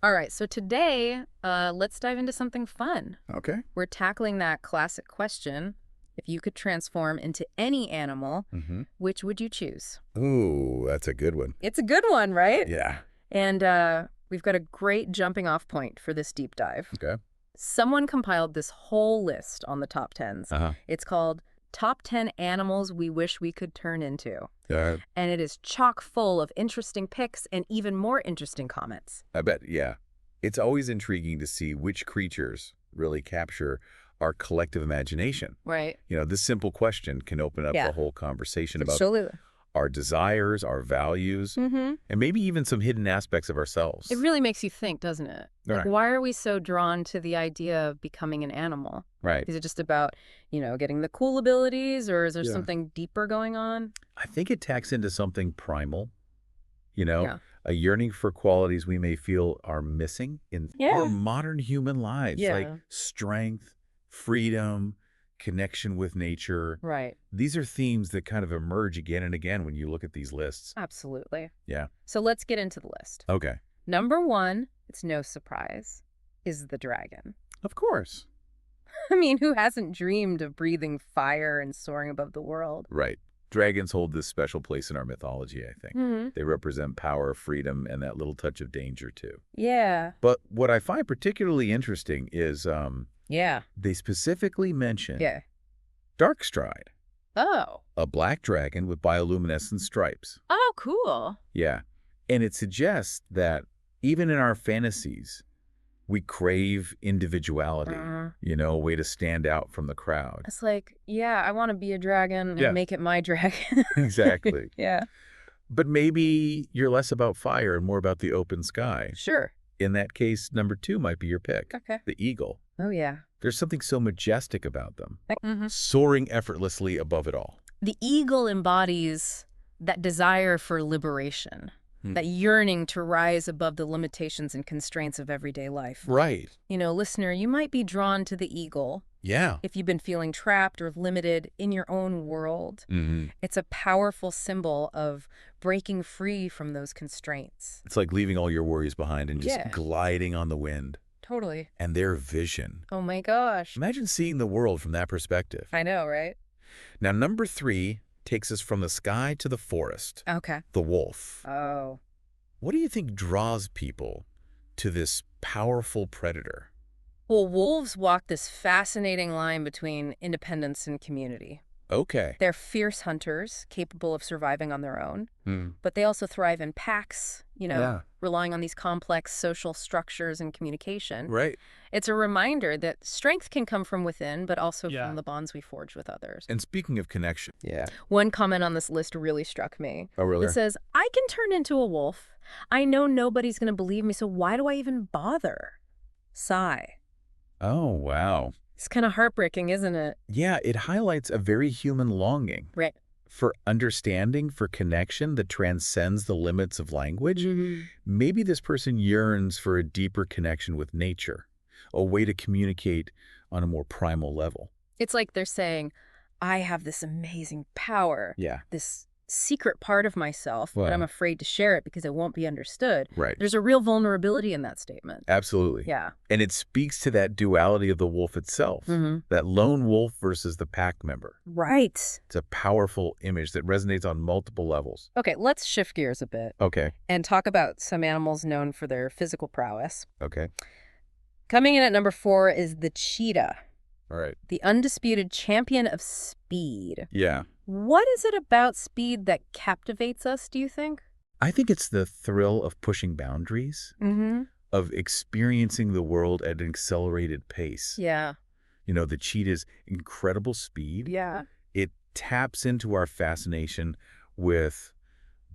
All right, so today, let's dive into something fun. Okay. We're tackling that classic question. If you could transform into any animal, Mm-hmm. which would you choose? Ooh, that's a good one. It's a good one, right? Yeah. And we've got a great jumping off point for this deep dive. Okay. Someone compiled this whole list on the top tens. Uh-huh. It's called Top 10 Animals We Wish We Could Turn Into. Uh, And it is chock full of interesting picks and even more interesting comments. I bet, yeah. It's always intriguing to see which creatures really capture our collective imagination. Right. This simple question can open up Yeah. a whole conversation about Absolutely. our desires, our values, Mm-hmm. and maybe even some hidden aspects of ourselves. It really makes you think, doesn't it? Like, Right. why are we so drawn to the idea of becoming an animal? Right. Is it just about, getting the cool abilities, or is there Yeah. something deeper going on? I think it tacks into something primal, you know, Yeah. a yearning for qualities we may feel are missing in Yeah. our modern human lives, like Yeah. strength, freedom, connection with nature. Right. These are themes that kind of emerge again and again when you look at these lists. Absolutely. Yeah. So let's get into the list. Okay. Number one, it's no surprise, is the dragon. Of course. I mean, who hasn't dreamed of breathing fire and soaring above the world? Right. Dragons hold this special place in our mythology, I think. Mm-hmm. They represent power, freedom, and that little touch of danger, too. Yeah. But what I find particularly interesting is Yeah. they specifically mention Yeah. Darkstride, Oh. a black dragon with bioluminescent stripes. Oh, cool. Yeah. And it suggests that even in our fantasies, we crave individuality, a way to stand out from the crowd. It's like, yeah, I want to be a dragon and Yeah. make it my dragon. Exactly. Yeah. But maybe you're less about fire and more about the open sky. Sure. In that case, number 2 might be your pick, Okay. the eagle. Oh, yeah. There's something so majestic about them, Mm-hmm. soaring effortlessly above it all. The eagle embodies that desire for liberation, Hmm. that yearning to rise above the limitations and constraints of everyday life. Right. Listener, you might be drawn to the eagle Yeah. if you've been feeling trapped or limited in your own world. Mm-hmm. It's a powerful symbol of breaking free from those constraints. It's like leaving all your worries behind and just Yeah. gliding on the wind. Totally. And their vision. Oh my gosh. Imagine seeing the world from that perspective. I know, right? Now, number 3 takes us from the sky to the forest, Okay. the wolf. Oh. What do you think draws people to this powerful predator? Well, wolves walk this fascinating line between independence and community. Okay. They're fierce hunters, capable of surviving on their own, Hmm. but they also thrive in packs, Yeah. relying on these complex social structures and communication. Right. It's a reminder that strength can come from within, but also Yeah. from the bonds we forge with others. And speaking of connection. Yeah. One comment on this list really struck me. Oh, really? It says, I can turn into a wolf. I know nobody's going to believe me, so why do I even bother? Sigh. Oh, wow. It's kind of heartbreaking, isn't it? Yeah, it highlights a very human longing. Right. For understanding, for connection that transcends the limits of language. Maybe this person yearns for a deeper connection with nature, a way to communicate on a more primal level. It's like they're saying, I have this amazing power, Yeah. this secret part of myself, Wow. but I'm afraid to share it because it won't be understood. Right. There's a real vulnerability in that statement. Absolutely. Yeah. And it speaks to that duality of the wolf itself, that lone wolf versus the pack member. Right. It's a powerful image that resonates on multiple levels. Okay, let's shift gears a bit Okay. and talk about some animals known for their physical prowess. Okay. Coming in at number 4 is the cheetah, All right. the undisputed champion of speed. Yeah. What is it about speed that captivates us, do you think? I think it's the thrill of pushing boundaries, Mm-hmm. of experiencing the world at an accelerated pace. Yeah. The cheetah's incredible speed. Yeah. It taps into our fascination with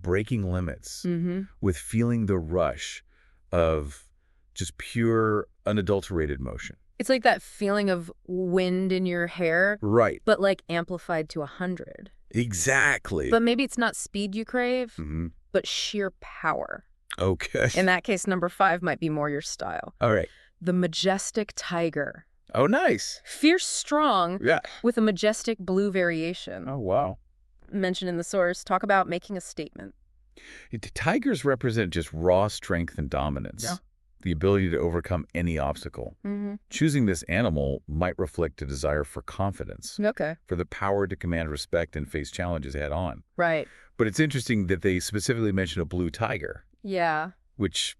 breaking limits, Mm-hmm. with feeling the rush of just pure, unadulterated motion. It's like that feeling of wind in your hair, Right. but like amplified to 100. Exactly. But maybe it's not speed you crave, Mhm. but sheer power. Okay. In that case, number 5 might be more your style. All right. The majestic tiger. Oh, nice. Fierce strong Yeah. with a majestic blue variation. Oh, wow. Mentioned in the source, talk about making a statement. Tigers represent just raw strength and dominance. Yeah. the ability to overcome any obstacle. Mm-hmm. Choosing this animal might reflect a desire for confidence, Okay. for the power to command respect and face challenges head on. Right. But it's interesting that they specifically mention a blue tiger, Yeah. which,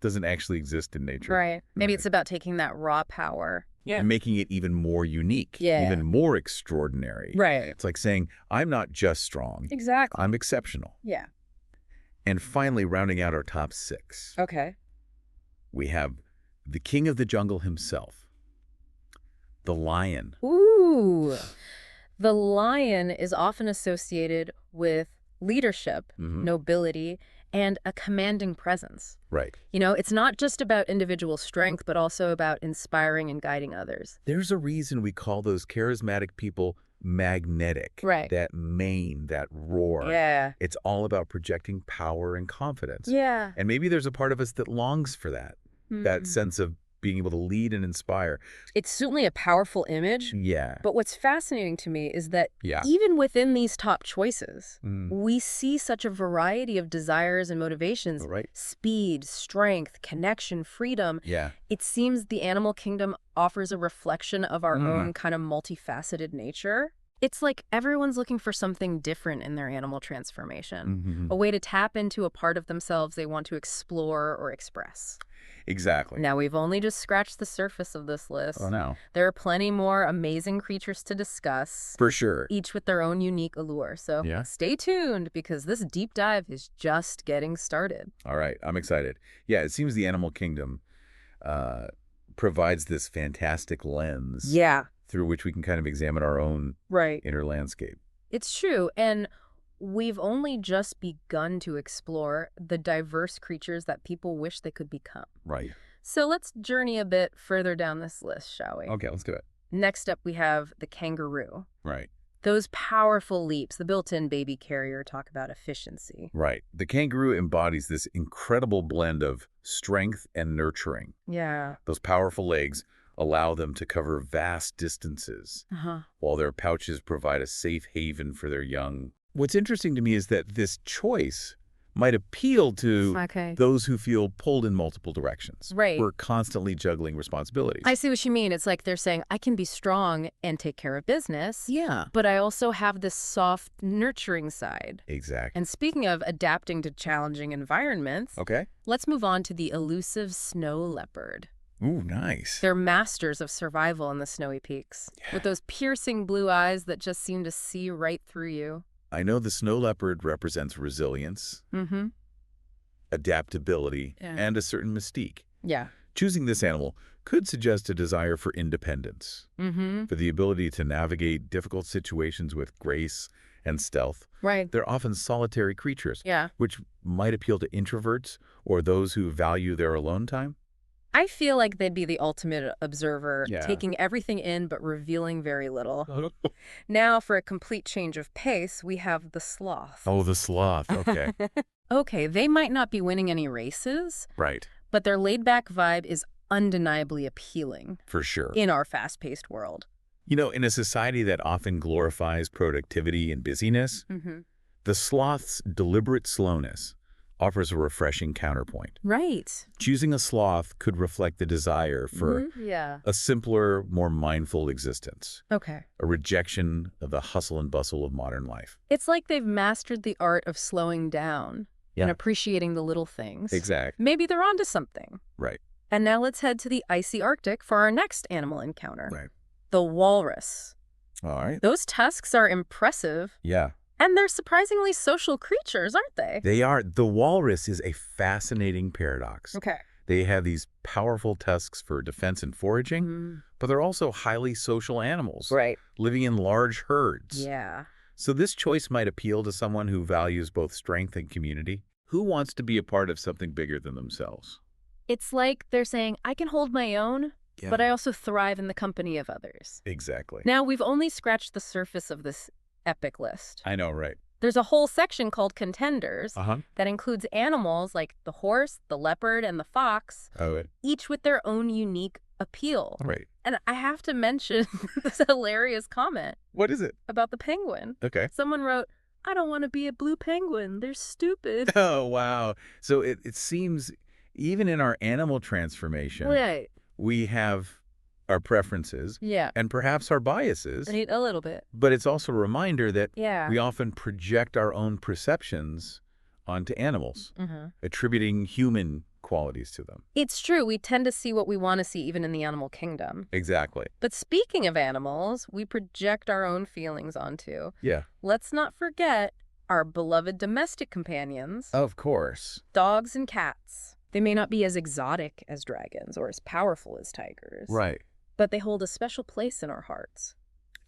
doesn't actually exist in nature. Right. Maybe Right. it's about taking that raw power. And making it even more unique, Yeah. even more extraordinary. Right. It's like saying, I'm not just strong, Exactly. I'm exceptional. Yeah. And finally, rounding out our top 6, Okay. we have the king of the jungle himself, the lion. Ooh. The lion is often associated with leadership, Mhm. nobility, and a commanding presence. Right. It's not just about individual strength, but also about inspiring and guiding others. There's a reason we call those charismatic people magnetic. Right. That mane, that roar. Yeah. It's all about projecting power and confidence. Yeah. And maybe there's a part of us that longs for that sense of being able to lead and inspire. It's certainly a powerful image, Yeah. but what's fascinating to me is that Yeah. even within these top choices, Mm. we see such a variety of desires and motivations. Right. Speed, strength, connection, freedom. Yeah. It seems the animal kingdom offers a reflection of our Mm. own kind of multifaceted nature. It's like everyone's looking for something different in their animal transformation, Mhm. a way to tap into a part of themselves they want to explore or express. Exactly. Now, we've only just scratched the surface of this list. Oh, no. There are plenty more amazing creatures to discuss, For sure. each with their own unique allure. So Yeah. stay tuned because this deep dive is just getting started. All right. I'm excited. Yeah, it seems the animal kingdom provides this fantastic lens Yeah, through which we can kind of examine our own right. inner landscape. It's true. And we've only just begun to explore the diverse creatures that people wish they could become. Right. So let's journey a bit further down this list, shall we? Okay, let's do it. Next up, we have the kangaroo. Right. Those powerful leaps, the built-in baby carrier, talk about efficiency. Right. The kangaroo embodies this incredible blend of strength and nurturing. Yeah. Those powerful legs allow them to cover vast distances, Uh-huh. while their pouches provide a safe haven for their young. What's interesting to me is that this choice might appeal to Okay. those who feel pulled in multiple directions. Right. We're constantly juggling responsibilities. I see what you mean. It's like they're saying, I can be strong and take care of business, Yeah. but I also have this soft, nurturing side. Exactly. And speaking of adapting to challenging environments, Okay. let's move on to the elusive snow leopard. Ooh, nice. They're masters of survival in the snowy peaks, with those piercing blue eyes that just seem to see right through you. I know the snow leopard represents resilience, Mm-hmm. adaptability, Yeah. and a certain mystique. Yeah. Choosing this animal could suggest a desire for independence, Mm-hmm. for the ability to navigate difficult situations with grace and stealth. Right. They're often solitary creatures, Yeah. which might appeal to introverts or those who value their alone time. I feel like they'd be the ultimate observer, Yeah. taking everything in but revealing very little. Now, for a complete change of pace, we have the sloth. Oh, the sloth. Okay. Okay, they might not be winning any races, Right. but their laid-back vibe is undeniably appealing For sure. in our fast-paced world. In a society that often glorifies productivity and busyness, Mm-hmm. the sloth's deliberate slowness offers a refreshing counterpoint. Right. Choosing a sloth could reflect the desire for Yeah. a simpler, more mindful existence, Okay. a rejection of the hustle and bustle of modern life. It's like they've mastered the art of slowing down and Yeah. appreciating the little things. Exactly. Maybe they're onto something. Right. And now let's head to the icy Arctic for our next animal encounter. Right. The walrus. All right. Those tusks are impressive, Yeah. and they're surprisingly social creatures, aren't they? They are. The walrus is a fascinating paradox. Okay. They have these powerful tusks for defense and foraging, but they're also highly social animals, Right. living in large herds. Yeah. So this choice might appeal to someone who values both strength and community. Who wants to be a part of something bigger than themselves? It's like they're saying, I can hold my own, but I also thrive in the company of others. Exactly. Now, we've only scratched the surface of this epic list. I know, right? There's a whole section called contenders Uh-huh. that includes animals like the horse, the leopard, and the fox, Oh, each with their own unique appeal. right. And I have to mention this hilarious comment What is it? about the penguin. Okay. Someone wrote, I don't want to be a blue penguin. They're stupid. Oh, wow. So it seems Even in our animal transformation, Right. we have our preferences Yeah. and perhaps our biases, A little bit. but it's also a reminder that Yeah. we often project our own perceptions onto animals, Mm-hmm. attributing human qualities to them. It's true. We tend to see what we want to see even in the animal kingdom. Exactly. But speaking of animals, we project our own feelings onto. Yeah. Let's not forget our beloved domestic companions, Of course. dogs and cats. They may not be as exotic as dragons or as powerful as tigers, Right. but they hold a special place in our hearts.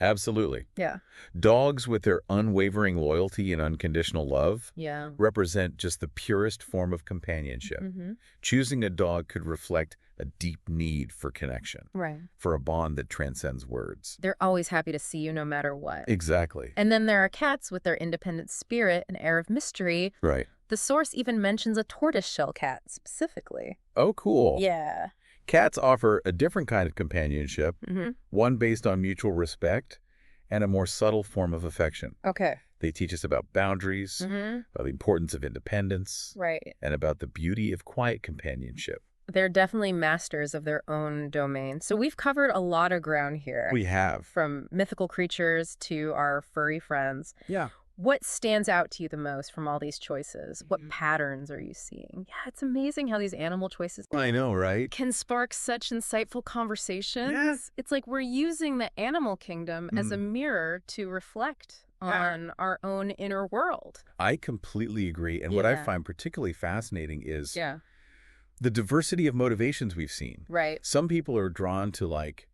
Absolutely. Yeah. Dogs, with their unwavering loyalty and unconditional love, Yeah. represent just the purest form of companionship. Mm-hmm. Choosing a dog could reflect a deep need for connection, Right. for a bond that transcends words. They're always happy to see you no matter what. Exactly. And then there are cats with their independent spirit and air of mystery. Right. The source even mentions a tortoiseshell cat specifically. Oh, cool. Yeah. Cats offer a different kind of companionship, Mm-hmm. one based on mutual respect and a more subtle form of affection. Okay. They teach us about boundaries, Mm-hmm. about the importance of independence, Right. and about the beauty of quiet companionship. They're definitely masters of their own domain. So we've covered a lot of ground here. We have. From mythical creatures to our furry friends. Yeah. What stands out to you the most from all these choices? What patterns are you seeing? Yeah, it's amazing how these animal choices I know, right? can spark such insightful conversations. Yes. It's like we're using the animal kingdom as a mirror to reflect on our own inner world. I completely agree. And what I Yeah. find particularly fascinating is Yeah, the diversity of motivations we've seen. right. Some people are drawn to like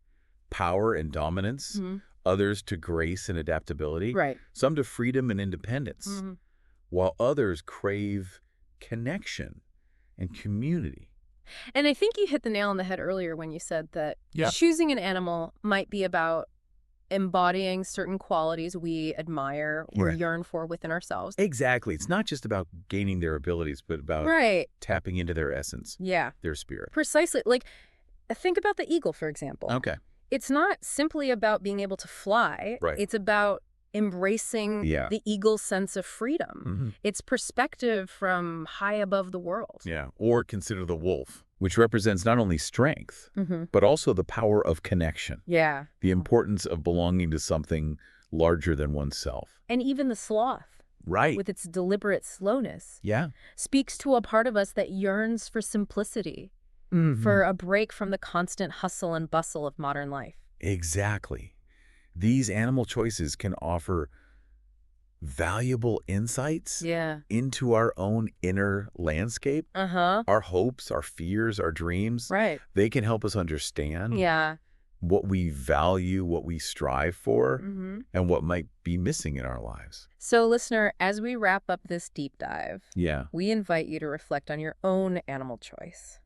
power and dominance, Mhm. others to grace and adaptability, Right. some to freedom and independence, Mhm. while others crave connection and community. And I think you hit the nail on the head earlier when you said that Yeah. choosing an animal might be about embodying certain qualities we admire or Right. yearn for within ourselves. Exactly. It's not just about gaining their abilities, but about Right. tapping into their essence, Yeah. their spirit. Precisely. Like, think about the eagle, for example. Okay. It's not simply about being able to fly. Right. It's about embracing Yeah. the eagle's sense of freedom. Mm-hmm. It's perspective from high above the world. Yeah. Or consider the wolf, which represents not only strength, Mm-hmm. but also the power of connection, Yeah. the importance of belonging to something larger than oneself. And even the sloth, Right. with its deliberate slowness, Yeah. speaks to a part of us that yearns for simplicity, for a break from the constant hustle and bustle of modern life. Exactly. These animal choices can offer valuable insights Yeah. into our own inner landscape, Uh-huh. our hopes, our fears, our dreams. Right. They can help us understand Yeah. what we value, what we strive for, Mm-hmm. and what might be missing in our lives. So, listener, as we wrap up this deep dive, Yeah. we invite you to reflect on your own animal choice.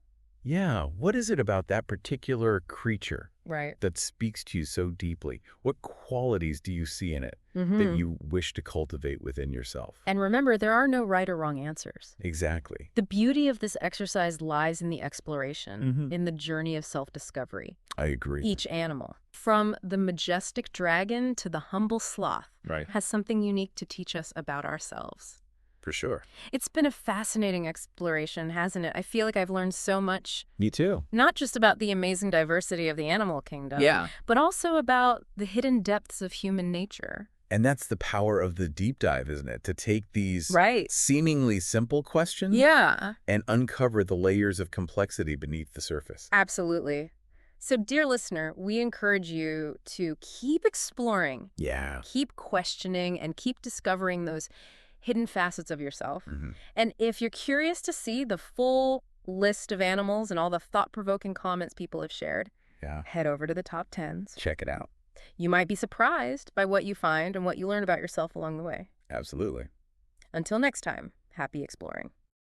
Yeah. What is it about that particular creature Right. that speaks to you so deeply? What qualities do you see in it Mm-hmm. that you wish to cultivate within yourself? And remember, there are no right or wrong answers. Exactly. The beauty of this exercise lies in the exploration, Mhm. in the journey of self-discovery. I agree. Each animal, from the majestic dragon to the humble sloth, Right. has something unique to teach us about ourselves. For sure. It's been a fascinating exploration, hasn't it? I feel like I've learned so much, Me too. not just about the amazing diversity of the animal kingdom, but also about the hidden depths of human nature. And that's the power of the deep dive, isn't it? To take these Right. seemingly simple questions Yeah, and uncover the layers of complexity beneath the surface. absolutely. So, dear listener, we encourage you to keep exploring, Yeah. keep questioning, and keep discovering those hidden facets of yourself. Mhm. And if you're curious to see the full list of animals and all the thought-provoking comments people have shared, Yeah. head over to the top 10s. Check it out. You might be surprised by what you find and what you learn about yourself along the way. Absolutely. Until next time, happy exploring.